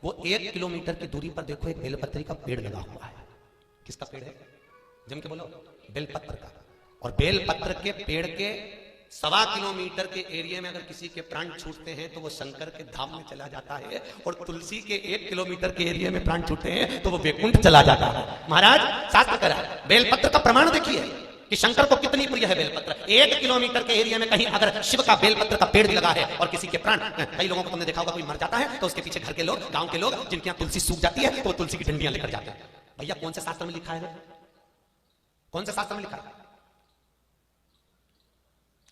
वो 1 किलोमीटर की दूरी पर देखो एक बेलपत्री का पेड़ लगा हुआ है। किसका पेड़ है? जम के बोलो, बेलपत्र का। और बेलपत्र के पेड़ के 1.25 किलोमीटर के एरिया में अगर किसी के प्राण छूटते हैं तो वो शंकर के धाम में चला जाता है, और तुलसी के 1 किलोमीटर के एरिया में प्राण छूटते हैं तो वो वैकुंठ चला जाता है। महाराज शास्त्र कह रहा है, बेलपत्र का प्रमाण देखिए कि शंकर को कितनी प्रिय है बेलपत्र। 1 किलोमीटर के एरिया में कहीं अगर शिव का बेलपत्र का पेड़ भी लगा है और किसी के प्राण, कई लोगों को तुमने देखा होगा कोई मर जाता है तो उसके पीछे घर के लोग, गांव के लोग, जिनके यहाँ तुलसी सूख जाती है तो वो तुलसी की डंडियां लेकर जाते हैं। भैया कौन से शास्त्र में लिखा है? कौन से शास्त्र में लिखा है?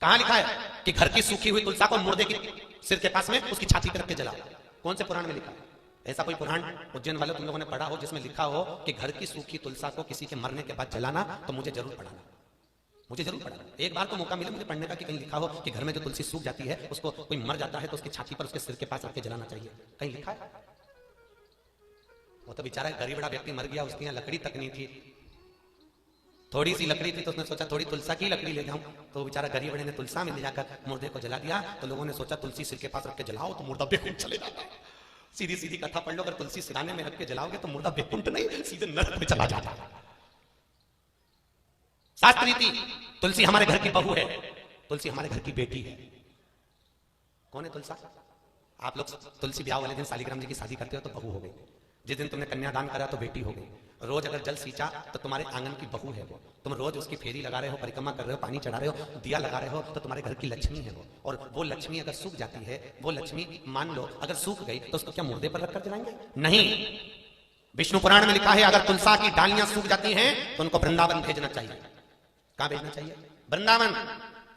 कहां लिखा है कि घर की सूखी हुई तुलसा को मुर्दे की सिर के पास में उसकी छाती पर रख के जलाओ? कौन से पुराण में लिखा है? ऐसा कोई पुराण उज्जैन वाले तुम लोगों ने पढ़ा हो जिसमें लिखा हो कि घर की सूखी तुलसा को किसी के मरने के बाद जलाना? तो मुझे जरूर पढ़ाना, मुझे जरूर पढ़ाना। एक बार तो मौका मिले मुझे पढ़ने का कि कहीं लिखा हो कि घर में जो तुलसी सूख जाती है उसको कोई मर जाता है तो उसकी छाती पर उसके सिर के पास रख के जलाना चाहिए। कहीं लिखा है? वो तो बेचारा गरीब बड़ा व्यक्ति मर गया, उसकी यहाँ लकड़ी तक नहीं थी, थोड़ी सी लकड़ी थी तो उसने सोचा थोड़ी तुलसा की लकड़ी ले जाऊं, तो बेचारा गरीब बड़े ने तुलसा में ले जाकर मुर्दे को जला दिया। तो लोगों ने सोचा तुलसी सिर के पास रख के जलाओ तो मुर्दा बेकुंठ चले जाता है। सीधी सीधी कथा पढ़ लो, अगर तुलसी सिराने में रख के जलाओगे तो मुर्दा बेकुंठ नहीं सीधे नरक में चला जाता है। शास्त्र रीति, तुलसी हमारे घर की बहू है, तुलसी हमारे घर की बेटी है। कौन है तुलसा? आप लोग तुलसी ब्याह वाले दिन सालिग्राम जी की शादी करते हो तो बहू हो गई, जिस दिन तुमने कन्यादान करा तो बेटी हो गई। रोज अगर जल सींचा तो तुम्हारे आंगन की बहू है वो, तुम रोज उसकी फेरी लगा रहे हो, परिक्रमा कर रहे हो, पानी चढ़ा रहे हो, दिया लगा रहे हो, तो तुम्हारे घर की लक्ष्मी है वो। और वो लक्ष्मी अगर सूख जाती है, वो लक्ष्मी मान लो अगर सूख गई तो उसको क्या मुर्दे पर रखकर जलाएंगे? नहीं। विष्णु पुराण में लिखा है अगर तुलसा की डालियां सूख जाती हैं तो उनको वृंदावन भेजना चाहिए। कहां भेजना चाहिए? वृंदावन।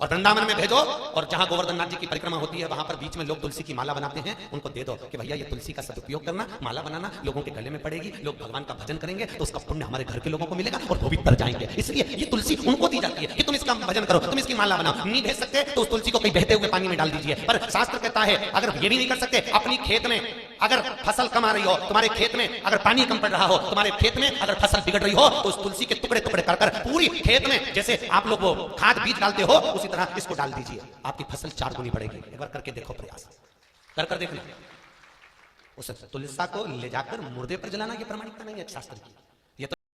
और वृंदावन में भेजो, और जहां गोवर्धन नाथ जी की परिक्रमा होती है वहां पर बीच में लोग तुलसी की माला बनाते हैं, उनको दे दो कि भैया ये तुलसी का सदुपयोग करना, माला बनाना, लोगों के गले में पड़ेगी, लोग भगवान का भजन करेंगे तो उसका पुण्य हमारे घर के लोगों को मिलेगा और वो भी तर जाएंगे। इसलिए ये तुलसी उनको दी जाती है कि तुम इसका भजन करो, तुम इसकी माला बनाओ। नहीं भेज सकते तो उस तुलसी को कहीं बहते हुए पानी में डाल दीजिए। पर शास्त्र कहता है अगर ये भी नहीं कर सकते, अपनी खेत में अगर फसल कम आ रही हो, तुम्हारे खेत में अगर पानी कम पड़ रहा हो, तुम्हारे खेत में अगर फसल बिगड़ रही हो, तो उस तुलसी के टुकड़े टुकड़े कर पूरी खेत में, जैसे आप लोग वो खाद बीज डालते हो उसी तरह इसको डाल दीजिए, आपकी फसल 4 गुनी बढ़ेगी। एक बार करके देखो, प्रयास कर देखना। उस तुलसा को ले जाकर मुर्दे पर जलाना की प्रामाणिकता नहीं है शास्त्र की।